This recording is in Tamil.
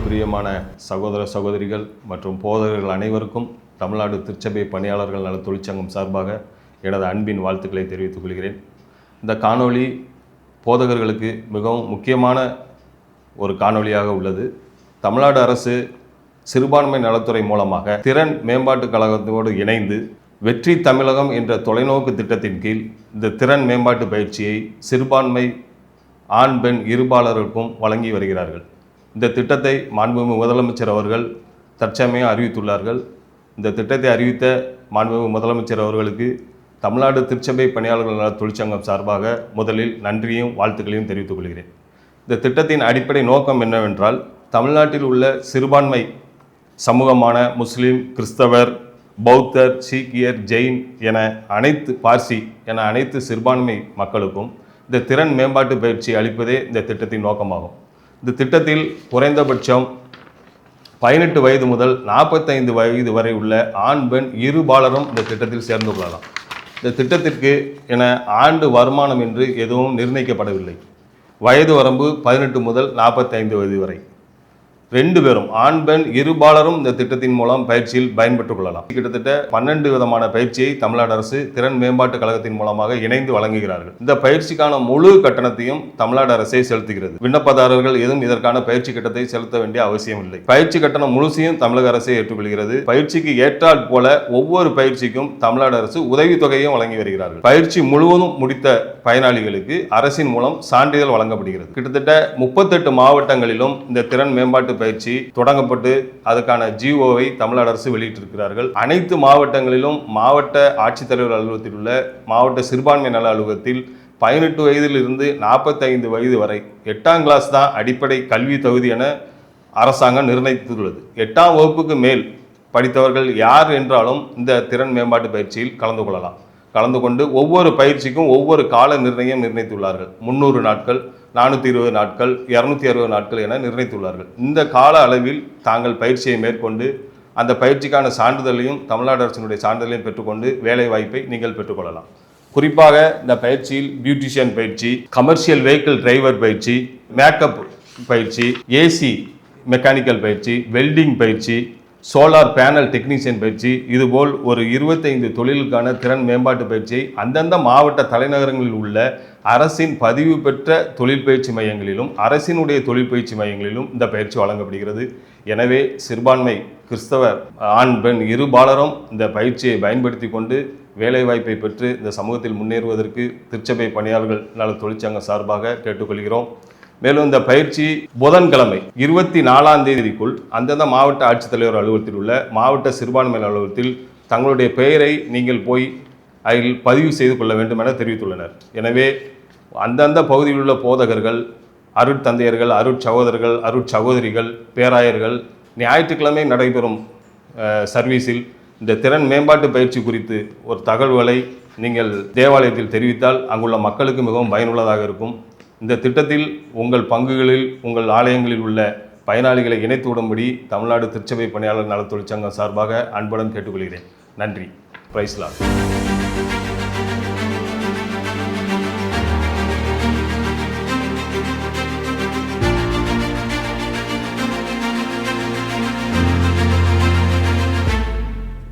பிரியமான சகோதர சகோதரிகள் மற்றும் போதகர்கள் அனைவருக்கும் தமிழ்நாடு திருச்சபை பணியாளர்கள் நல தொழிற்சங்கம் சார்பாக எனது அன்பின் வாழ்த்துக்களை தெரிவித்துக் கொள்கிறேன். இந்த காணொளி போதகர்களுக்கு மிகவும் முக்கியமான ஒரு காணொளியாக உள்ளது. தமிழ்நாடு அரசு சிறுபான்மை நலத்துறை மூலமாக திறன் மேம்பாட்டு கழகத்தோடு இணைந்து வெற்றி தமிழகம் என்ற தொலைநோக்கு திட்டத்தின் கீழ் இந்த திறன் மேம்பாட்டு பயிற்சியை சிறுபான்மை ஆண் பெண் இருபாலருக்கும் வழங்கி வருகிறார்கள். இந்த திட்டத்தை மாண்புமிகு முதலமைச்சர் அவர்கள் தற்சமயம் அறிவித்துள்ளார்கள். இந்த திட்டத்தை அறிவித்த மாண்புமிகு முதலமைச்சர் அவர்களுக்கு தமிழ்நாடு திருச்சபை பணியாளர்கள் நல தொழிற்சங்கம் சார்பாக முதலில் நன்றியும் வாழ்த்துக்களையும் தெரிவித்துக் கொள்கிறேன். இந்த திட்டத்தின் அடிப்படை நோக்கம் என்னவென்றால், தமிழ்நாட்டில் உள்ள சிறுபான்மை சமூகமான முஸ்லீம், கிறிஸ்தவர், பௌத்தர், சீக்கியர், ஜெயின் என பார்சி என அனைத்து சிறுபான்மை மக்களுக்கும் இந்த திறன் மேம்பாட்டு பயிற்சி அளிப்பதே இந்த திட்டத்தின் நோக்கமாகும். இந்த திட்டத்தில் குறைந்தபட்சம் 18 வயது முதல் 45 வயது வரை உள்ள ஆண் பெண் இருபாலரும் இந்த திட்டத்தில் சேர்ந்து கொள்ளலாம். இந்த திட்டத்திற்கு என ஆண்டு வருமானம் என்று எதுவும் நிர்ணயிக்கப்படவில்லை. வயது வரம்பு 18 முதல் 45 வயது வரை 2 பேரும் ஆண் பெண் இருபாலரும் இந்த திட்டத்தின் மூலம் பயிற்சியில் பயன்பெற்றுக் கொள்ளலாம். கிட்டத்தட்ட 12 விதமான பயிற்சியை தமிழ்நாடு அரசு திறன் மேம்பாட்டு கழகத்தின் மூலமாக இணைந்து வழங்குகிறார்கள். இந்த பயிற்சிக்கான முழு கட்டணத்தையும் தமிழ்நாடு அரசே செலுத்துகிறது. விண்ணப்பதாரர்கள் எதுவும் இதற்கான பயிற்சி கட்டணத்தை செலுத்த வேண்டிய அவசியம் இல்லை. பயிற்சி கட்டணம் முழுசையும் தமிழக அரசே ஏற்றுக்கொள்கிறது. பயிற்சிக்கு ஏற்றால் போல ஒவ்வொரு பயிற்சிக்கும் தமிழ்நாடு அரசு உதவித்தொகையும் வழங்கி வருகிறார்கள். பயிற்சி முழுவதும் முடித்த பயனாளிகளுக்கு அரசின் மூலம் சான்றிதழ் வழங்கப்படுகிறது. கிட்டத்தட்ட 38 மாவட்டங்களிலும் இந்த திறன் மேம்பாட்டு பயிற்சி தொடங்கப்பட்டு அதுக்கான ஜிஓவை தமிழ்நாடு அரசு வெளியிட்டிருக்கிறார்கள். அனைத்து மாவட்டங்களிலும் மாவட்ட ஆட்சித்தலைவர் அலுவலகத்தில் உள்ள மாவட்ட சிறுபான்மை நல அலுவலகத்தில் 18 வயதிலிருந்து 45 வயது வரை 8ஆம் கிளாஸ் தான் அடிப்படை கல்வி தகுதி என அரசாங்கம் நிர்ணயித்துள்ளது. 8ஆம் வகுப்புக்கு மேல் படித்தவர்கள் யார் என்றாலும் இந்த திறன் மேம்பாட்டு பயிற்சியில் கலந்து கொள்ளலாம். கலந்து கொண்டு ஒவ்வொரு பயிற்சிக்கும் ஒவ்வொரு கால நிர்ணயம் நிர்ணயித்துள்ளார்கள். 300 நாட்கள், 420 நாட்கள், 260 நாட்கள் என நிர்ணயித்துள்ளார்கள். இந்த கால அளவில் தாங்கள் பயிற்சியை மேற்கொண்டு அந்த பயிற்சிக்கான சான்றிதழையும் தமிழ்நாடு அரசினுடைய சான்றிதழையும் பெற்றுக்கொண்டு வேலை வாய்ப்பை நீங்கள் பெற்றுக்கொள்ளலாம். குறிப்பாக இந்த பயிற்சியில் பியூட்டிஷியன் பயிற்சி, கமர்ஷியல் வெஹிக்கிள் டிரைவர் பயிற்சி, மேக்கப் பயிற்சி, ஏசி மெக்கானிக்கல் பயிற்சி, வெல்டிங் பயிற்சி, சோலார் பேனல் டெக்னீஷியன் பயிற்சி, இதுபோல் ஒரு 25 தொழிலுக்கான திறன் மேம்பாட்டு பயிற்சியை அந்தந்த மாவட்ட தலைநகரங்களில் உள்ள அரசின் பதிவு பெற்ற தொழில் பயிற்சி மையங்களிலும் அரசினுடைய தொழில் பயிற்சி மையங்களிலும் இந்த பயிற்சி வழங்கப்படுகிறது. எனவே சிறுபான்மை கிறிஸ்தவர் ஆண் பெண் இருபாலரும் இந்த பயிற்சியை பயன்படுத்தி கொண்டு வேலைவாய்ப்பை பெற்று இந்த சமூகத்தில் முன்னேறுவதற்கு திருச்சபை பணியாளர்கள் நல தொழிற்சங்கம் சார்பாக கேட்டுக்கொள்கிறோம். மேலும் இந்த பயிற்சி புதன்கிழமை 24ஆம் தேதிக்குள் அந்தந்த மாவட்ட ஆட்சித்தலைவர் அலுவலகத்தில் உள்ள மாவட்ட சிறுபான்மை அலுவலகத்தில் தங்களுடைய பெயரை நீங்கள் போய் அதில் பதிவு செய்து கொள்ள வேண்டும் என தெரிவித்துள்ளனர். எனவே அந்தந்த பகுதியில் உள்ள போதகர்கள், அருட்தந்தையர்கள், அருட்சகோதரர்கள், அருட்சகோதரிகள், பேராயர்கள் ஞாயிற்றுக்கிழமை நடைபெறும் சர்வீஸில் இந்த திறன் மேம்பாட்டு பயிற்சி குறித்து ஒரு தகவல்களை நீங்கள் தேவாலயத்தில் தெரிவித்தால் அங்குள்ள மக்களுக்கு மிகவும் பயனுள்ளதாக இருக்கும். இந்த திட்டத்தில் உங்கள் பங்குகளில் உங்கள் ஆலயங்களில் உள்ள பயனாளிகளை இணைத்து விடும்படி தமிழ்நாடு திருச்சபை பணியாளர் நல தொழிற்சங்கம் சார்பாக அன்புடன் கேட்டுக்கொள்கிறேன். நன்றி. Praise Lord.